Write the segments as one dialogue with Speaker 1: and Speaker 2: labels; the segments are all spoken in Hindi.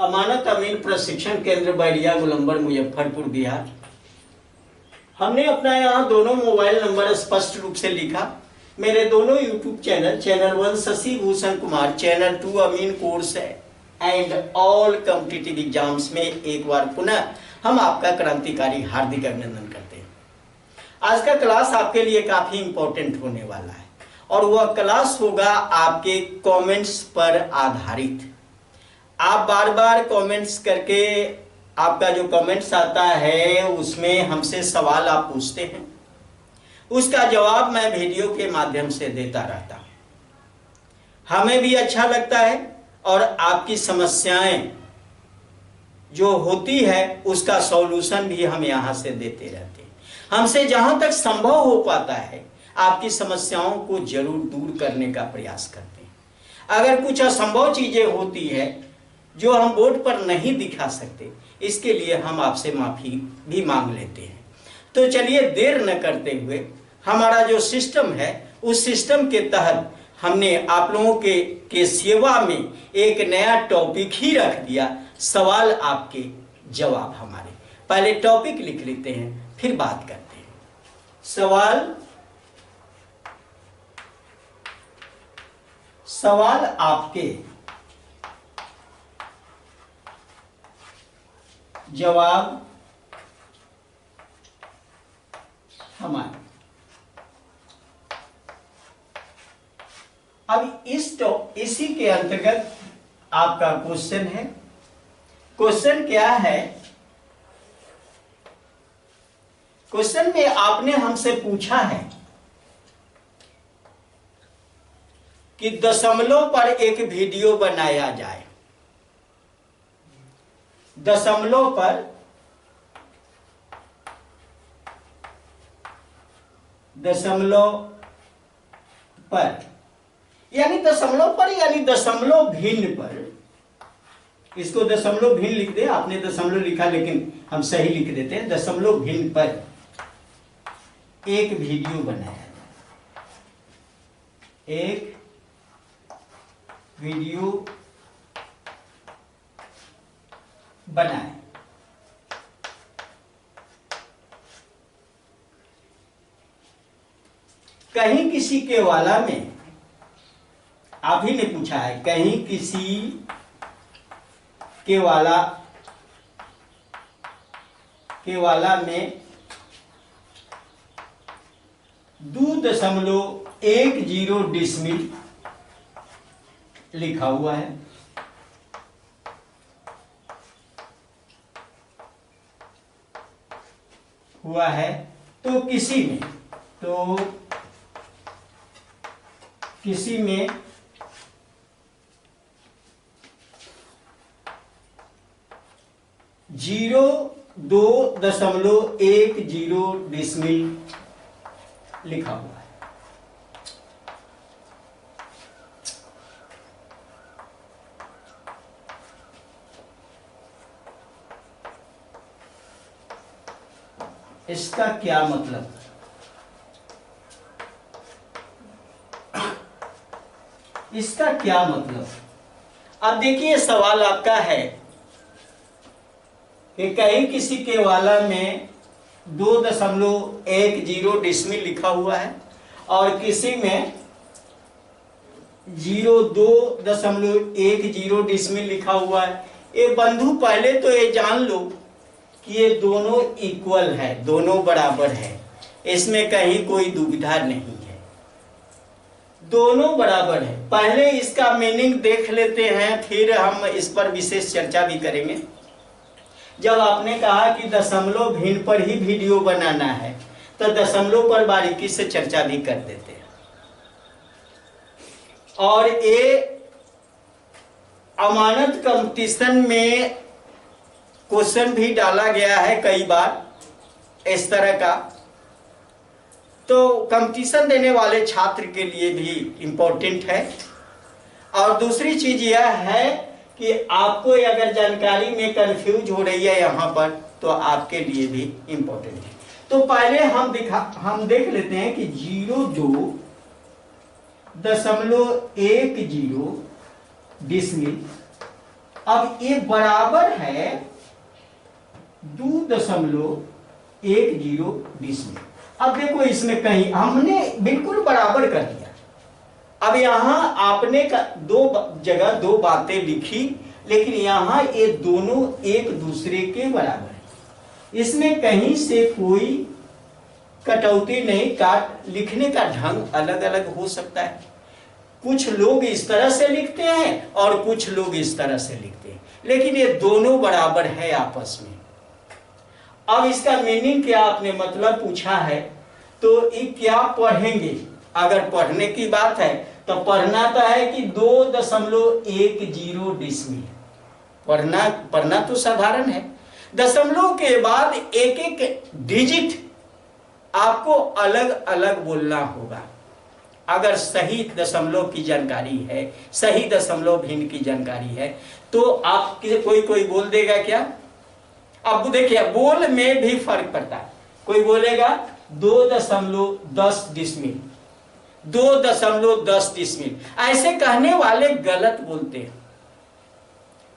Speaker 1: अमानत अमीन प्रशिक्षण केंद्र बैरिया गोलंबर मुजफ्फरपुर बिहार। हमने अपना यहाँ दोनों मोबाइल नंबर स्पष्ट रूप से लिखा। मेरे दोनों YouTube channel 1 Shashi Bhushan Kumar, channel 2 Amin course and all competitive exams में एक बार पुनः हम आपका क्रांतिकारी हार्दिक अभिनंदन करते हैं। आज का क्लास आपके लिए काफी इंपॉर्टेंट होने वाला है और वह क्लास होगा आपके कमेंट्स पर आधारित। आप बार बार कमेंट्स करके, आपका जो कमेंट्स आता है उसमें हमसे सवाल आप पूछते हैं, उसका जवाब मैं वीडियो के माध्यम से देता रहता हूं। हमें भी अच्छा लगता है और आपकी समस्याएं जो होती है उसका सॉल्यूशन भी हम यहां से देते रहते हैं। हमसे जहां तक संभव हो पाता है आपकी समस्याओं को जरूर दूर करने का प्रयास करते हैं। अगर कुछ असंभव चीजें होती है जो हम बोर्ड पर नहीं दिखा सकते, इसके लिए हम आपसे माफी भी मांग लेते हैं। तो चलिए देर न करते हुए हमारा जो सिस्टम है उस सिस्टम के तहत हमने आप लोगों के सेवा में एक नया टॉपिक ही रख दिया, सवाल आपके जवाब हमारे। पहले टॉपिक लिख लेते हैं फिर बात करते हैं। सवाल आपके, जवाब हमारे। अब इसी के अंतर्गत आपका क्वेश्चन है। क्वेश्चन क्या है? क्वेश्चन में आपने हमसे पूछा है कि दशमलव पर एक वीडियो बनाया जाए। दशमलव पर यानी दशमलव पर यानी दशमलव भिन्न पर। इसको दशमलव भिन्न लिख दे, आपने दशमलव लिखा लेकिन हम सही लिख देते हैं। दशमलव भिन्न पर एक वीडियो बनाया जाए। एक वीडियो बनाए। कहीं किसी के वाला में, आप ही ने पूछा है, कहीं किसी के वाला में 2.10 डिसमिल लिखा हुआ है। तो किसी में 2.10 डिसमिल लिखा हुआ है। इसका क्या मतलब? इसका क्या मतलब? अब देखिए सवाल आपका है कि कहीं किसी के वाला में 2.10 डिसमिल लिखा हुआ है और किसी में 2.10 डिसमिल लिखा हुआ है। ये बंधु पहले तो ये जान लो कि ये दोनों इक्वल है, दोनों बराबर है, इसमें कहीं कोई दुविधा नहीं है, दोनों बराबर है। पहले इसका मीनिंग देख लेते हैं, फिर हम इस पर विशेष चर्चा भी करेंगे। जब आपने कहा कि दशमलव भिन्न पर ही वीडियो बनाना है तो दशमलव पर बारीकी से चर्चा भी कर देते हैं। और ये अमानत कंपटीशन में क्वेश्चन भी डाला गया है कई बार इस तरह का, तो कंपटीशन देने वाले छात्र के लिए भी इम्पोर्टेंट है। और दूसरी चीज यह है कि आपको अगर जानकारी में कंफ्यूज हो रही है यहाँ पर तो आपके लिए भी इम्पोर्टेंट है। तो पहले हम देख लेते हैं कि 0.2.10 डिसमिल अब ये बराबर है 2.10 डिसमिल। अब देखो इसमें कहीं हमने बिल्कुल बराबर कर दिया। अब यहां आपने का दो जगह दो बातें लिखी, लेकिन यहां ये दोनों एक दूसरे के बराबर है, इसमें कहीं से कोई कटौती नहीं। काट लिखने का ढंग अलग अलग हो सकता है, कुछ लोग इस तरह से लिखते हैं और कुछ लोग इस तरह से लिखते हैं, लेकिन ये दोनों बराबर है आपस में। अब इसका मीनिंग क्या आपने मतलब पूछा है, तो ये क्या पढ़ेंगे? अगर पढ़ने की बात है तो पढ़ना तो है कि 2.10 डिसमिल। पढ़ना तो साधारण है। दशमलव के बाद एक एक डिजिट आपको अलग अलग बोलना होगा। अगर सही दशमलव की जानकारी है, सही दशमलव भिन्न की जानकारी है, तो आप कोई बोल देगा क्या? अब देखिए बोल में भी फर्क पड़ता है। कोई बोलेगा 2.10 डिसमिल, 2.10 डिसमिल। ऐसे कहने वाले गलत बोलते हैं,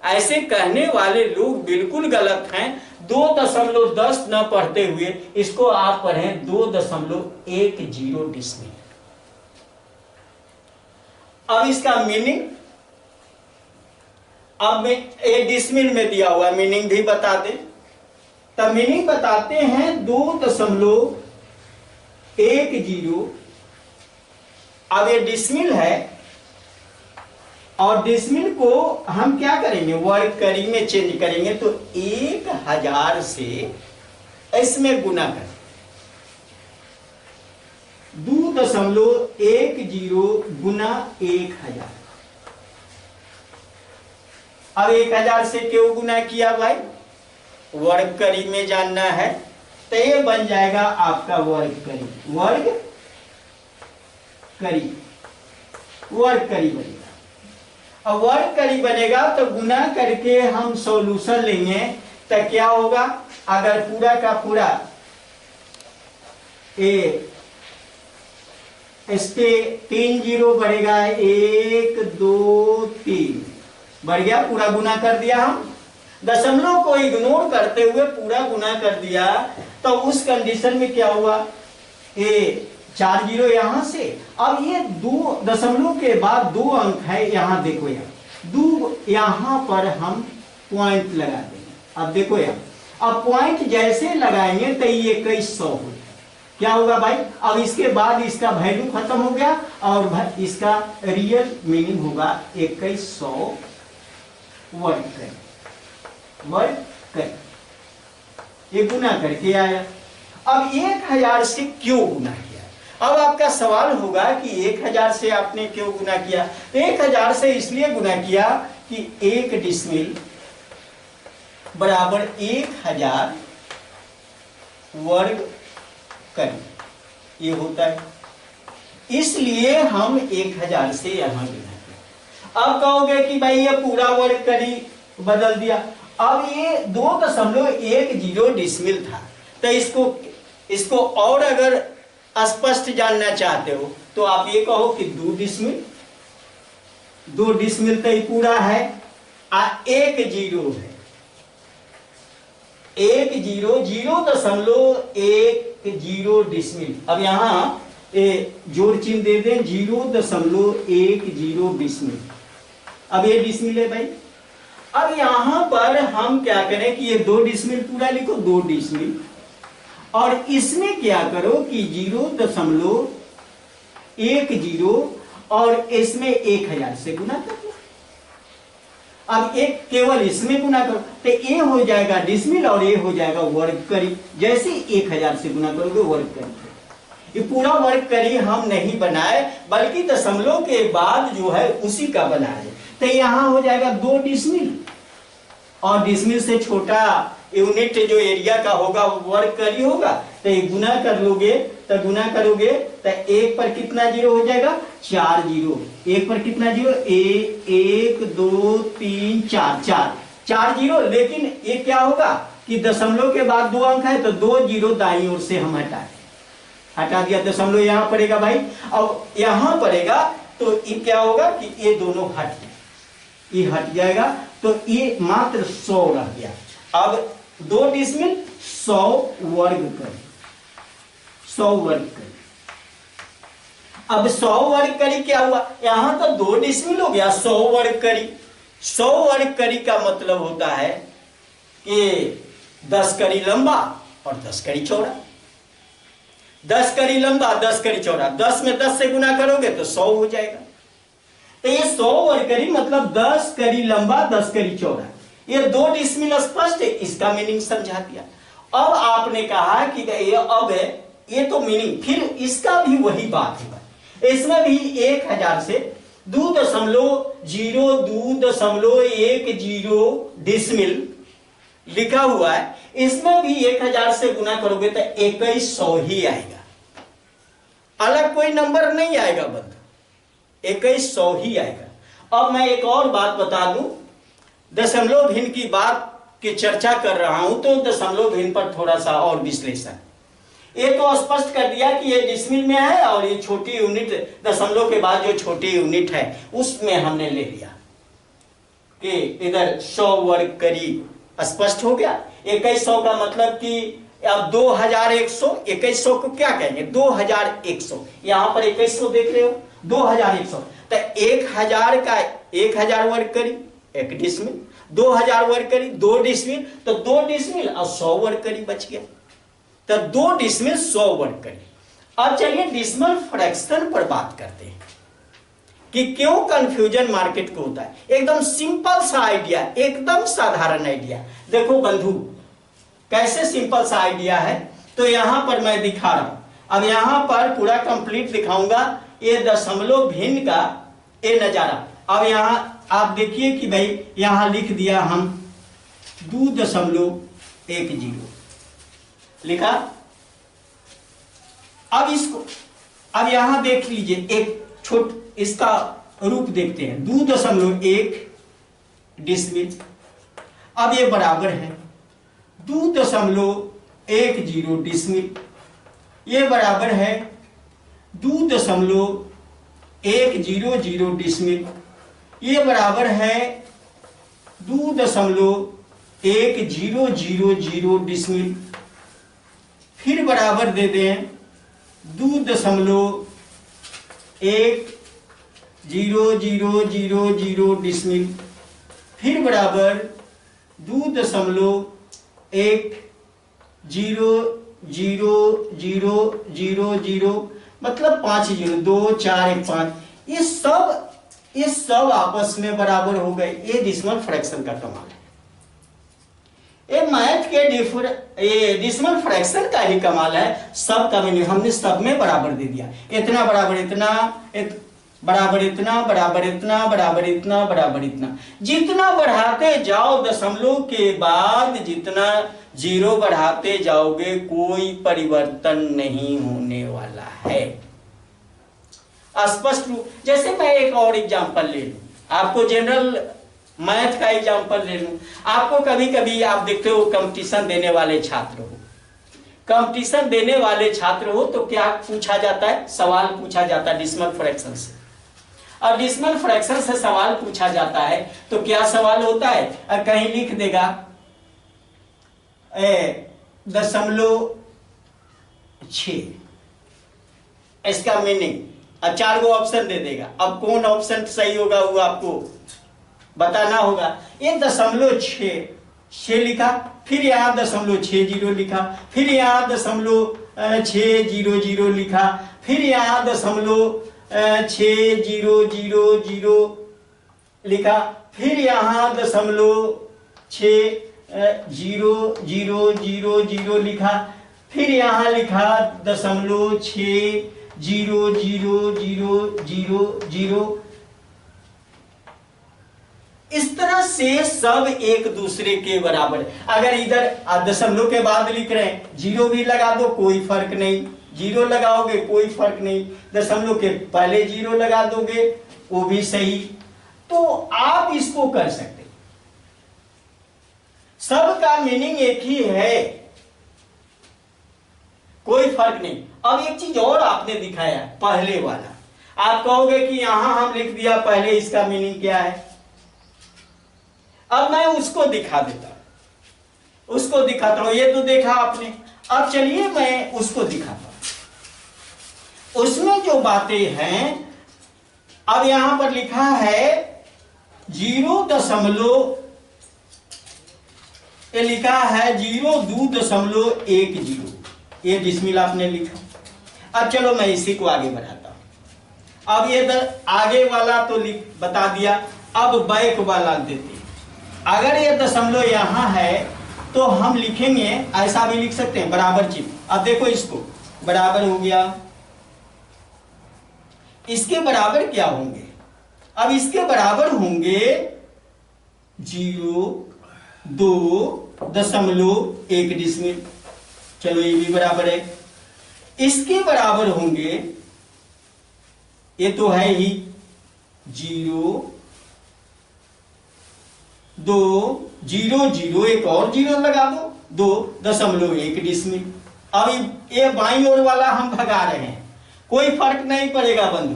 Speaker 1: ऐसे कहने वाले लोग बिल्कुल गलत हैं। 2.10 न पढ़ते हुए इसको आप पढ़ें 2.10 डिसमिल। अब इसका मीनिंग, अब एक डिसमिल में दिया हुआ मीनिंग भी बता दें। तब मीनिंग बताते हैं 2.10। अब ये डिसमिल है और डिसमिल को हम क्या करेंगे, वर्ग करी में चेंज करेंगे। तो 1000 से इसमें गुना करें, 2.10 गुना 1000। अब 1000 से क्यों गुना किया भाई? वर्ग करी में जानना है, तो ये बन जाएगा आपका वर्ग करी, वर्ग करी बनेगा। अब वर्ग करी बनेगा तो गुना करके हम सॉल्यूशन लेंगे तो क्या होगा? अगर पूरा का पूरा इसके 3 जीरो बढ़ेगा, 1 2 3 बढ़ गया, पूरा गुना कर दिया। हम दशमलव को इग्नोर करते हुए पूरा गुना कर दिया, तो उस कंडीशन में क्या हुआ? 4 जीरो यहां से। अब ये 2 दशमलव के बाद 2 अंक है, यहां देखो, यहाँ 2 यहां पर हम पॉइंट लगा देंगे। अब देखो यहाँ, अब पॉइंट जैसे लगाएंगे तो ये 2100 हो जाए। क्या होगा भाई? अब इसके बाद इसका वैल्यू खत्म हो गया और इसका रियल मीनिंग होगा 2100 वर्ग कर, ये गुना करके आया। अब 1000 से क्यों गुना किया? अब आपका सवाल होगा कि 1000 से आपने क्यों गुना किया? तो 1000 से इसलिए गुना किया कि 1 डिसमिल बराबर 1000 वर्ग करें, ये होता है, इसलिए हम 1000 से यहां गुना किया। अब कहोगे कि भाई ये पूरा वर्ग करी बदल दिया। अब ये 2.10 डिसमिल था, तो इसको और अगर स्पष्ट जानना चाहते हो तो आप ये कहो कि 2 डिसमिल तो ये पूरा है, 1 जीरो है, 0.10 डिसमिल। अब यहाँ जोड़ चिन्ह दे दें, 0.10 डिसमिल। अब ये डिसमिल है भाई। अब यहां पर हम क्या करें कि ये 2 डिसमिल पूरा लिखो, 2 डिसमिल, और इसमें क्या करो कि 0.10 और इसमें 1000 से गुना कर दो। अब एक केवल इसमें गुना करो तो ये हो जाएगा डिसमिल और ये हो जाएगा वर्ग करी। जैसे 1000 से गुना करोगे वर्ग करी। ये पूरा वर्ग करी हम नहीं बनाए, बल्कि दशमलव के बाद जो है उसी का बनाए। तो यहां हो जाएगा 2 डिसमिल, और डिसमिल से छोटा यूनिट जो एरिया का होगा वो वर्ग करी होगा। तो ये गुना कर लोगे, तो गुना करोगे तो 1 पर कितना जीरो हो जाएगा? 4 जीरो। 1 पर कितना जीरो? 1 2 3 4 जीरो। लेकिन ये क्या होगा कि दशमलव के बाद 2 अंक है, तो 2 जीरो दाईं ओर से हम हटा दिया। दशमलव यहाँ पड़ेगा भाई, और यहाँ पड़ेगा, तो ये क्या होगा कि ये दोनों हट जाए, ये हट जाएगा। तो ये मात्र 100 रह गया। अब 2 डिसमिल 100 वर्ग करी, 100 वर्ग करी। अब 100 वर्ग करी क्या हुआ, यहां तो 2 डिसमिल हो गया, 100 वर्ग करी। 100 वर्ग करी का मतलब होता है कि 10 करी लंबा और 10 करी चौड़ा। 10 करी लंबा 10 करी चौड़ा, 10 में 10 से गुना करोगे तो 100 हो जाएगा। तो ये 100 वर्ग करी मतलब 10 करी लंबा 10 करी चौड़ा। ये 2 डिसमिल स्पष्ट है, इसका मीनिंग समझा दिया। अब आपने कहा कि ये अब है, ये तो मीनिंग, फिर इसका भी वही बात है। इसमें भी 1000 से 2.0 डिसमिल लिखा हुआ है, इसमें भी 1000 से गुना करोगे तो 2100 ही आएगा, अलग कोई नंबर नहीं आएगा बंधु, 2100 ही आएगा। अब मैं एक और बात बता दूं, दशमलव भिन्न की बात की चर्चा कर रहा हूं तो दशमलव भिन्न पर थोड़ा सा और विश्लेषण। ये तो स्पष्ट कर दिया कि ये डिसमिल में है और ये छोटी यूनिट दशमलव के बाद जो छोटी यूनिट है उसमें हमने ले लिया कि इधर 100 वर्ग करीब स्पष्ट हो गया। 2100 का मतलब कि अब 2100, 2100 को क्या कहेंगे 2100, यहां पर 2100 देख रहे हो 2100, तो 1000 का 1000 वर्ग करी 1 डिसमिल, 2000 वर्ग करी 2 डिसमिल, तो 2 डिसमिल और 100 वर्ग करी बच गया, तो 2 डिसमिल 100 वर्ग करी। अब चलिए डिसमिल फ्रैक्शन पर बात करते हैं कि क्यों कंफ्यूजन मार्केट को होता है। एकदम सिंपल सा आइडिया, एकदम साधारण आइडिया। देखो बंधु कैसे सिंपल सा आइडिया है, तो यहां पर मैं दिखा रहा हूं, अब यहां पर पूरा कंप्लीट दिखाऊंगा ये दशमलव भिन्न का ये नजारा। अब यहां आप देखिए कि भाई यहां लिख दिया हम 2.10 लिखा। अब इसको अब यहां देख लीजिए, एक छोट इसका रूप देखते हैं, 2.1 डिसमिल। अब ये बराबर है 2.10 डिसमिल, ये बराबर है 2.100 डिसमिल, ये बराबर है 2.1000 डिसमिल, फिर बराबर दे दें 2.1000 डिसमिल, फिर बराबर 2.1000, मतलब 5 0, 2 4 1 5, ये सब आपस में बराबर हो गए। ये डिसमिल फ्रैक्शन का कमाल है, ये मैथ के डिसमिल फ्रैक्शन का ही कमाल है। सब का मीनिंग हमने सब में बराबर दे दिया, इतना बराबर इतना, बराबर इतना, बराबर इतना, बराबर इतना, बराबर इतना। जितना बढ़ाते जाओ दशमलव के बाद जितना जीरो बढ़ाते जाओगे कोई परिवर्तन नहीं होने वाला है, स्पष्ट रूप। जैसे मैं एक और एग्जांपल ले लूं, आपको जनरल मैथ का एग्जांपल ले लूं। आपको कभी कभी आप देखते हो कंपटीशन देने वाले छात्र हो, कंपटीशन देने वाले छात्र हो तो क्या पूछा जाता है, सवाल पूछा जाता है डिसमिल फ्रैक्शन से। और डिसमिल फ्रैक्शन से सवाल पूछा जाता है तो क्या सवाल होता है, कहीं लिख देगा 0.6, इसका मीनिंग 4 गो ऑप्शन दे देगा। अब कौन ऑप्शन सही होगा वो आपको बताना होगा। ये 0.6 लिखा, फिर यहाँ 0.60 लिखा, फिर यहाँ 0.600 लिखा, फिर यहाँ 0.6000 लिखा, फिर यहाँ 0.6000 लिखा, फिर यहाँ लिखा 0.600000। इस तरह से सब एक दूसरे के बराबर। अगर इधर दशमलव के बाद लिख रहे हैं, जीरो भी लगा दो कोई फर्क नहीं, जीरो लगाओगे कोई फर्क नहीं, दशमलव के पहले जीरो लगा दोगे वो भी सही। तो आप इसको कर सकते, सबका मीनिंग एक ही है, कोई फर्क नहीं। अब एक चीज और आपने दिखाया पहले वाला, आप कहोगे कि यहां हम लिख दिया पहले, इसका मीनिंग क्या है। अब मैं उसको दिखा देता हूं, उसको दिखाता हूं। ये तो देखा आपने, अब चलिए मैं उसको दिखाता हूं। उसमें जो बातें हैं, अब यहां पर लिखा है 0 ये लिखा है 0.210, ये डिसमिल आपने लिखा। अब चलो मैं इसी को आगे बढ़ाता हूं। अब ये आगे वाला तो बता दिया, अब बैक वाला देते हैं। अगर ये दशमलव यहां है तो हम लिखेंगे, ऐसा भी लिख सकते हैं, बराबर चिन्ह। अब देखो इसको, बराबर हो गया, इसके बराबर क्या होंगे? अब इसके बराबर होंगे 0.2 डिसमिल। चलो ये भी बराबर है। इसके बराबर होंगे, ये तो है ही 0.2 एक और जीरो लगा दो, 2.1 डिसमिल। अब ये बाईं ओर वाला हम भगा रहे हैं, कोई फर्क नहीं पड़ेगा बंधु।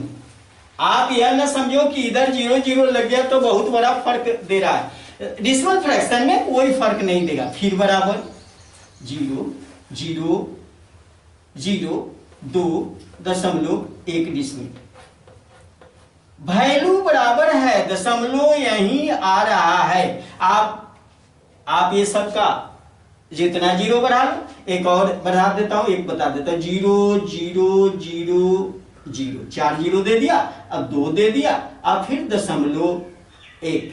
Speaker 1: आप यह ना समझो कि इधर 0 लग गया तो बहुत बड़ा फर्क दे रहा है। डिसिमल फ्रैक्शन में कोई फर्क नहीं देगा। फिर बराबर 0.2 डिसमिल। वैल्यू बराबर है, दशमलव यहीं आ रहा है। आप ये सबका जितना 0 बढ़ा लो, एक और बढ़ा देता हूं, एक बता देता हूं, 0.000 4 0 दे दिया, अब 2 दे दिया, अब फिर 0.1,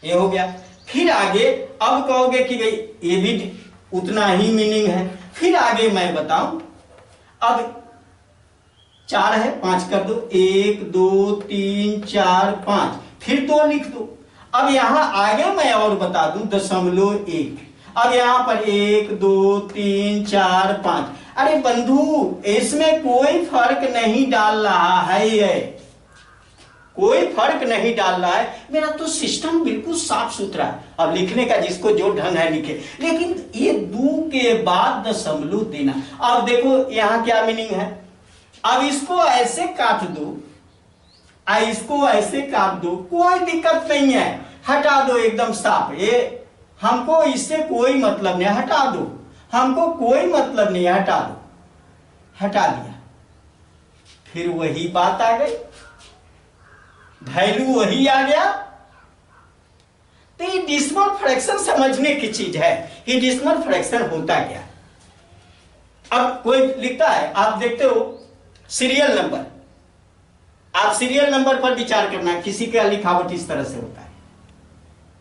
Speaker 1: ये हो गया। फिर आगे अब कहोगे कि ये भी उतना ही मीनिंग है। फिर आगे मैं बताऊं, अब 4 है, 5 कर दो, 1 2 3 4 5, फिर 2 लिख दो। अब यहां आगे मैं और बता दूं 0.1। अब यहां पर 1 2 3 4 5। अरे बंधु, इसमें कोई फर्क नहीं डाल रहा है, ये कोई फर्क नहीं डाल रहा है। मेरा तो सिस्टम बिल्कुल साफ सुथरा है। अब लिखने का जिसको जो ढंग है लिखे, लेकिन ये 2 के बाद दशमलव देना। अब देखो यहां क्या मीनिंग है। अब इसको ऐसे काट दो, इसको ऐसे काट दो, कोई दिक्कत नहीं है, हटा दो एकदम साफ। ये हमको इससे कोई मतलब नहीं, हटा दो, हमको कोई मतलब नहीं, हटा दो। हटा दिया, फिर वही बात आ गई, वैल्यू वही आ गया। तो ये डिसिमल फ्रैक्शन समझने की चीज है कि डिसिमल फ्रैक्शन होता क्या। अब कोई लिखता है, आप देखते हो सीरियल नंबर, आप सीरियल नंबर पर विचार करना, किसी का लिखावट इस तरह से होता है,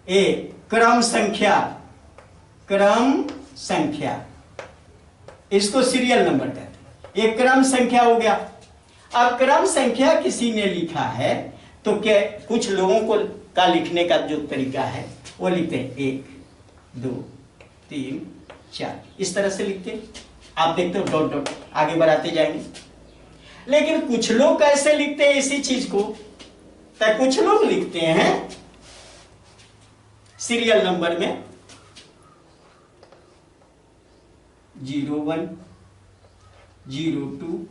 Speaker 1: ए क्रम संख्या, इसको सीरियल नंबर कहते हैं। एक क्रम संख्या हो गया। अब क्रम संख्या किसी ने लिखा है तो क्या, कुछ लोगों को का लिखने का जो तरीका है वो लिखते हैं 1 2 3 4, इस तरह से लिखते हैं। आप देखते हो डॉट डॉट आगे बढ़ाते जाएंगे। लेकिन कुछ लोग कैसे लिखते हैं इसी चीज को, तो कुछ लोग लिखते हैं सीरियल नंबर में 01 02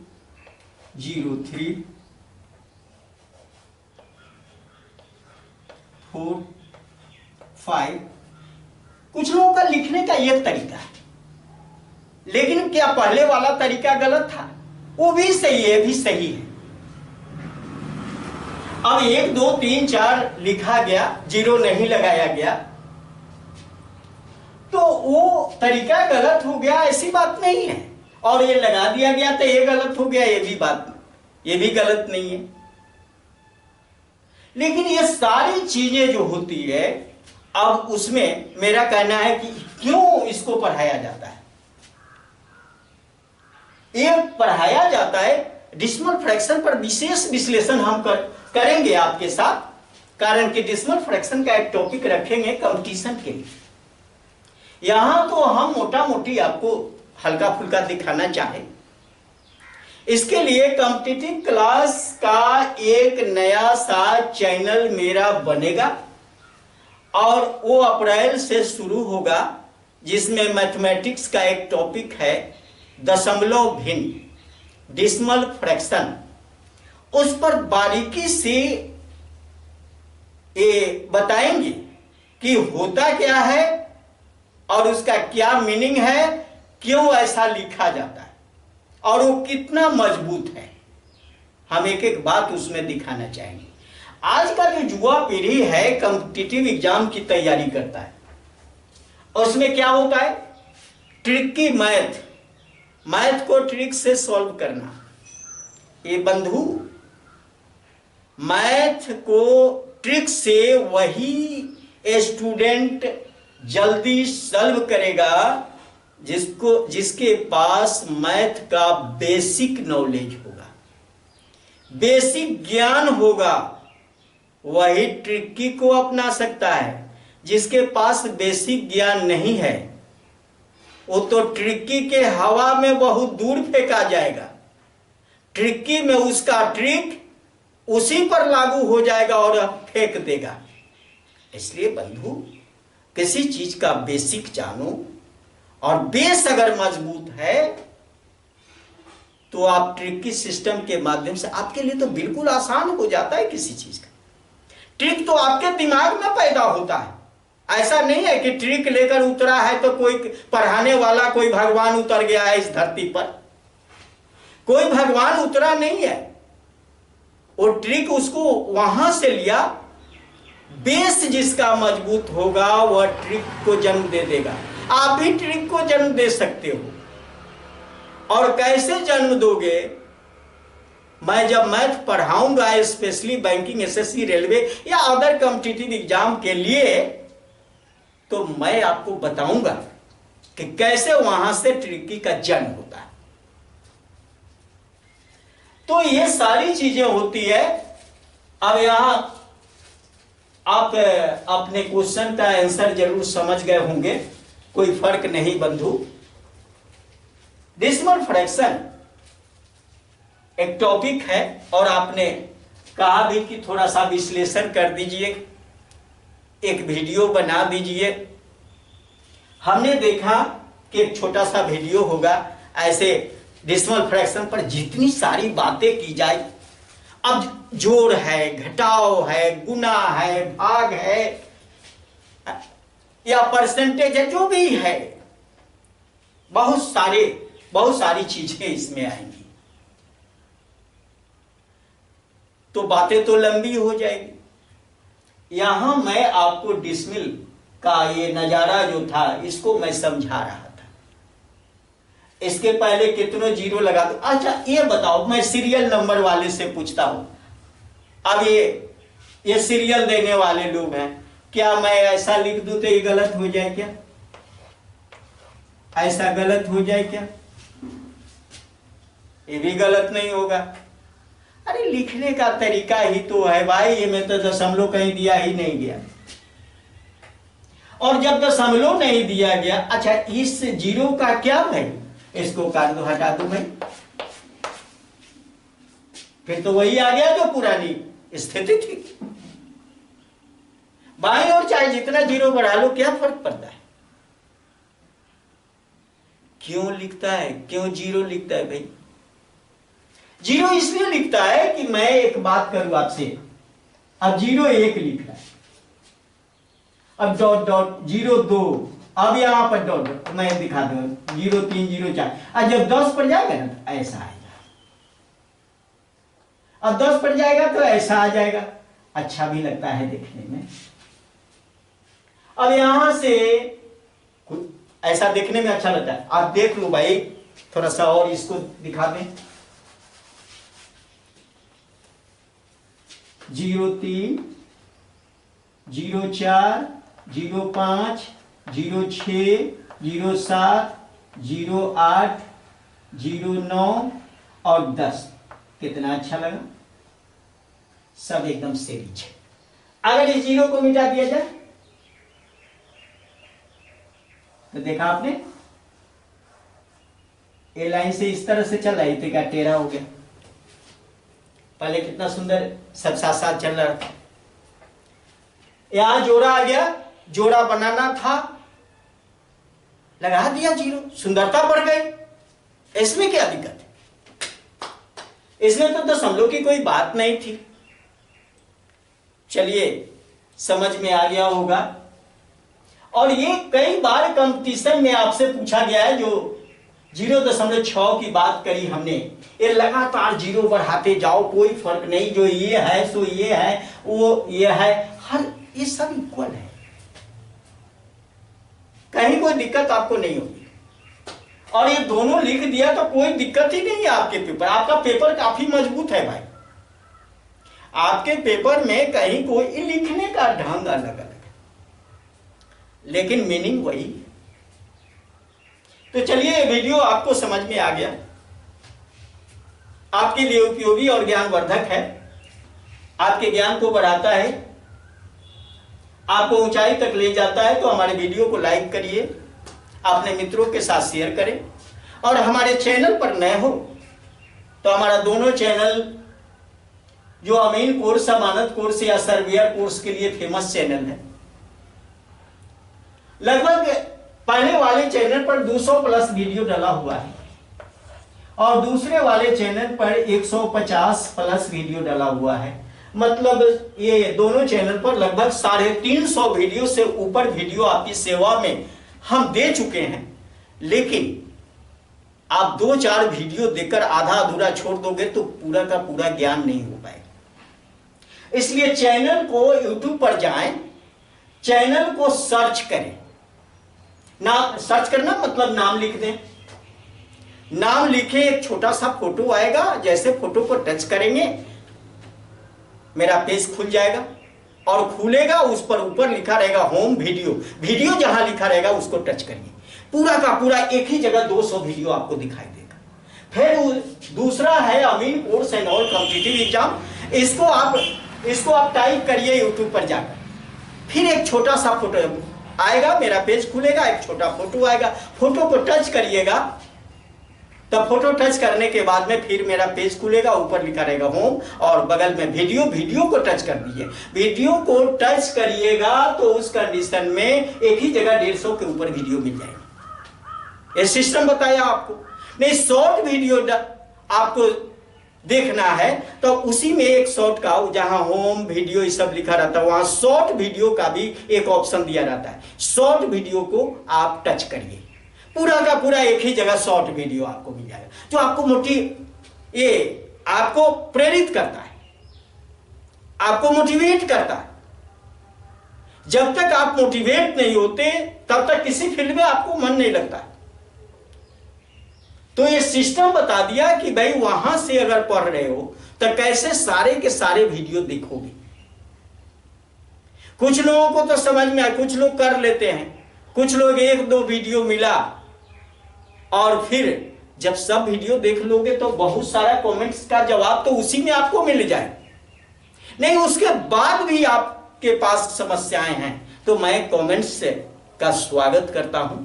Speaker 1: 03 4 5। कुछ लोगों का लिखने का यह तरीका है, लेकिन क्या पहले वाला तरीका गलत था? वो भी सही है, भी सही है। अब 1 2 3 4 लिखा गया, 0 नहीं लगाया गया, तो वो तरीका गलत हो गया, ऐसी बात नहीं है। और ये लगा दिया गया तो ये गलत हो गया, ये भी गलत नहीं है। लेकिन ये सारी चीजें जो होती है, अब उसमें मेरा कहना है कि क्यों इसको पढ़ाया जाता है। ये पढ़ाया जाता है, डिसिमल फ्रैक्शन पर विशेष विश्लेषण हम करेंगे आपके साथ, कारण कि डिसिमल फ्रैक्शन का एक टॉपिक रखेंगे कंपटीशन के लिए। यहां तो हम मोटा मोटी आपको हल्का फुल्का दिखाना चाहें। इसके लिए कॉम्पिटिटिव क्लास का एक नया सा चैनल मेरा बनेगा और वो अप्रैल से शुरू होगा, जिसमें मैथमेटिक्स का एक टॉपिक है दशमलव भिन्न, डिसिमल फ्रैक्शन। उस पर बारीकी से ये बताएंगे कि होता क्या है और उसका क्या मीनिंग है, क्यों ऐसा लिखा जाता है और वो कितना मजबूत है। हम एक एक बात उसमें दिखाना चाहेंगे। आज का जो युवा पीढ़ी है कॉम्पिटिटिव एग्जाम की तैयारी करता है, उसमें क्या होता है, ट्रिकी मैथ को ट्रिक से सॉल्व करना। ये बंधु, मैथ को ट्रिक से वही स्टूडेंट जल्दी सॉल्व करेगा जिसके पास मैथ का बेसिक नॉलेज होगा, बेसिक ज्ञान होगा। वही ट्रिकी को अपना सकता है। जिसके पास बेसिक ज्ञान नहीं है वो तो ट्रिकी के हवा में बहुत दूर फेंका जाएगा। ट्रिकी में उसका ट्रिक उसी पर लागू हो जाएगा और फेंक देगा। इसलिए बंधु, किसी चीज का बेसिक जानो और बेस अगर मजबूत है तो आप ट्रिकी सिस्टम के माध्यम से, आपके लिए तो बिल्कुल आसान हो जाता है किसी चीज का। ट्रिक तो आपके दिमाग में पैदा होता है। ऐसा नहीं है कि ट्रिक लेकर उतरा है तो कोई पढ़ाने वाला, कोई भगवान उतर गया है इस धरती पर। कोई भगवान उतरा नहीं है, वो ट्रिक उसको वहां से लिया। बेस जिसका मजबूत होगा वह ट्रिक को जन्म दे देगा। आप भी ट्रिक को जन्म दे सकते हो। और कैसे जन्म दोगे, मैं जब मैथ पढ़ाऊंगा स्पेशली बैंकिंग, एसएससी, रेलवे या अदर कॉम्पिटिटिव एग्जाम के लिए, तो मैं आपको बताऊंगा कि कैसे वहां से ट्रिकी का जन्म होता है। तो ये सारी चीजें होती है। अब यहां आप अपने क्वेश्चन का आंसर जरूर समझ गए होंगे, कोई फर्क नहीं बंधु। डेसिमल फ्रैक्शन एक टॉपिक है और आपने कहा भी कि थोड़ा सा विश्लेषण कर दीजिए, एक वीडियो बना दीजिए। हमने देखा कि एक छोटा सा वीडियो होगा, ऐसे डेसिमल फ्रैक्शन पर जितनी सारी बातें की जाए। अब जोड़ है, घटाव है, गुना है, भाग है या परसेंटेज है, जो भी है, बहुत सारी चीजें इसमें आएंगी। तो बातें तो लंबी हो जाएगी। यहां मैं आपको डेसिमल का ये नजारा जो था इसको मैं समझा रहा था। इसके पहले कितनों जीरो लगा दो। अच्छा ये बताओ, मैं सीरियल नंबर वाले से पूछता हूं। अब ये सीरियल देने वाले लोग हैं, क्या मैं ऐसा लिख दूं तो ये गलत हो जाए क्या? ऐसा गलत हो जाए क्या? ये भी गलत नहीं होगा। अरे लिखने का तरीका ही तो है भाई। ये में तो दशमलव कहीं दिया ही नहीं गया, और जब दशमलव नहीं दिया गया, अच्छा इस जीरो का क्या भाई, इसको काट दो, हटा दो भाई, फिर तो वही आ गया जो पुरानी स्थिति थी। बाईं ओर चाहे जितना जीरो बढ़ा लो, क्या फर्क पड़ता है? क्यों लिखता है, क्यों जीरो लिखता है भाई? जीरो इसलिए लिखता है कि मैं एक बात करूं आपसे। अब 01 लिख रहा है, अब डॉट डॉट 02, अब यहां पर डॉट मैं दिखा दूं 03 04। अब जब 10 पर जाएगा ना तो ऐसा आएगा, अब 10 पर जाएगा तो ऐसा आ जाएगा। अच्छा भी लगता है देखने में। अब यहां से ऐसा देखने में अच्छा लगता है। आप देख लो भाई, थोड़ा सा और इसको दिखा दें। 03 04 05 06 07 08 09 और 10। कितना अच्छा लगा, सब एकदम सीरीज है। अगर इस जीरो को मिटा दिया जाए तो देखा आपने, ए लाइन से इस तरह से चल रहा है, क्या टेढ़ा हो गया। पहले कितना सुंदर सब साथ साथ चल रहा था। यहां जोड़ा आ गया, जोड़ा बनाना था, लगा दिया जीरो, सुंदरता बढ़ गई। इसमें क्या दिक्कत है? इसमें तो दशमलव की कोई बात नहीं थी। चलिए समझ में आ गया होगा और ये कई बार कंपटीशन में आपसे पूछा गया है, जो 0.6 की बात करी हमने, ये लगातार 0 बढ़ाते जाओ, कोई फर्क नहीं, जो ये है सो ये है, वो ये है, हर ये सब इक्वल है, कहीं कोई दिक्कत आपको नहीं होगी। और ये दोनों लिख दिया तो कोई दिक्कत ही नहीं है आपके पेपर। आपका पेपर काफी मजबूत है भाई, आपके पेपर में कहीं कोई लिखने का ढंग अलग अलग है, लेकिन मीनिंग वही। तो चलिए, ये वीडियो आपको समझ में आ गया, आपके लिए उपयोगी और ज्ञानवर्धक है, आपके ज्ञान को बढ़ाता है, आपको ऊंचाई तक ले जाता है। तो हमारे वीडियो को लाइक करिए, अपने मित्रों के साथ शेयर करें, और हमारे चैनल पर नए हो तो हमारा दोनों चैनल, जो अमीन कोर्स, अमानत कोर्स या सर्वेयर कोर्स के लिए फेमस चैनल है, लगभग पहले वाले चैनल पर 200 प्लस वीडियो डाला हुआ है और दूसरे वाले चैनल पर 150 प्लस वीडियो डाला हुआ है। मतलब ये दोनों चैनल पर लगभग 350 वीडियो से ऊपर वीडियो आपकी सेवा में हम दे चुके हैं, लेकिन आप 2-4 वीडियो देकर आधा अधूरा छोड़ दोगे तो पूरा का पूरा ज्ञान नहीं हो पाएगा। इसलिए चैनल को, YouTube पर जाएं, चैनल को सर्च करें, नाम सर्च करना मतलब नाम लिख दें, नाम लिखे, एक छोटा सा फोटो आएगा, जैसे फोटो को टच करेंगे मेरा पेज खुल जाएगा, और खुलेगा उस पर ऊपर लिखा रहेगा होम वीडियो, वीडियो जहां लिखा रहेगा उसको टच करिए, पूरा का पूरा एक ही जगह 200 वीडियो आपको दिखाई देगा। फिर दूसरा है अमीन course and all competitive exam, इसको आप टाइप करिए यूट्यूब पर जाकर, फिर एक छोटा सा फोटो आएगा, मेरा पेज खुलेगा, एक छोटा फोटो आएगा, फोटो को टच करिएगा, तब फोटो टच करने के बाद में फिर मेरा पेज खुलेगा, ऊपर लिखा रहेगा होम और बगल में वीडियो, वीडियो को टच कर दीजिए, वीडियो को टच करिएगा तो उस कंडीशन में एक ही जगह 150 के ऊपर वीडियो मिल जाएगा। ये सिस्टम बताया आपको। नहीं, शॉर्ट वीडियो आपको देखना है तो उसी में एक शॉर्ट का, जहां होम वीडियो ये सब लिखा रहता है, वहां शॉर्ट वीडियो का भी एक ऑप्शन दिया रहता है, शॉर्ट वीडियो को आप टच करिए, पूरा का पूरा एक ही जगह शॉर्ट वीडियो आपको मिल जाएगा, जो आपको आपको प्रेरित करता है, आपको मोटिवेट करता है। जब तक आप मोटिवेट नहीं होते तब तक किसी फील्ड में आपको मन नहीं लगता। तो ये सिस्टम बता दिया कि भाई वहां से अगर पढ़ रहे हो तो कैसे सारे के सारे वीडियो देखोगे। कुछ लोगों को तो समझ में आया, कुछ लोग कर लेते हैं, कुछ लोग 1-2 वीडियो मिला और फिर जब सब वीडियो देख लोगे तो बहुत सारा कमेंट्स का जवाब तो उसी में आपको मिल जाए। नहीं, उसके बाद भी आपके पास समस्याएं हैं तो मैं कमेंट्स का स्वागत करता हूं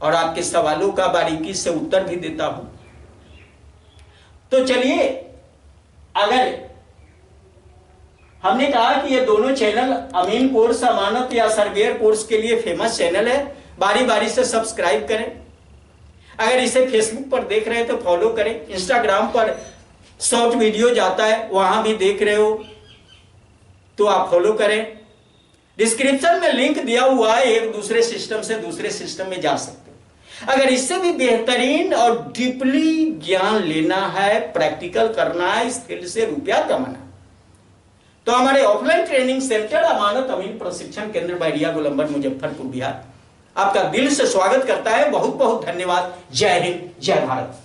Speaker 1: और आपके सवालों का बारीकी से उत्तर भी देता हूं। तो चलिए, अगर हमने कहा कि ये दोनों चैनल अमीन कोर्स, अमानत या सर्वेयर कोर्स के लिए फेमस चैनल है, बारी बारी से सब्सक्राइब करें। अगर इसे फेसबुक पर देख रहे हैं तो फॉलो करें, इंस्टाग्राम पर शॉर्ट वीडियो जाता है वहां भी देख रहे हो तो आप फॉलो करें। डिस्क्रिप्शन में लिंक दिया हुआ है, एक दूसरे सिस्टम से दूसरे सिस्टम में जा सकते हो। अगर इससे भी बेहतरीन और डीपली ज्ञान लेना है, प्रैक्टिकल करना है, इस फील्ड से रुपया कमाना, तो हमारे ऑफलाइन ट्रेनिंग सेंटर अमानत अमीन प्रशिक्षण केंद्र बैरिया गोलंबर मुजफ्फरपुर बिहार आपका दिल से स्वागत करता है। बहुत बहुत धन्यवाद। जय हिंद, जय भारत।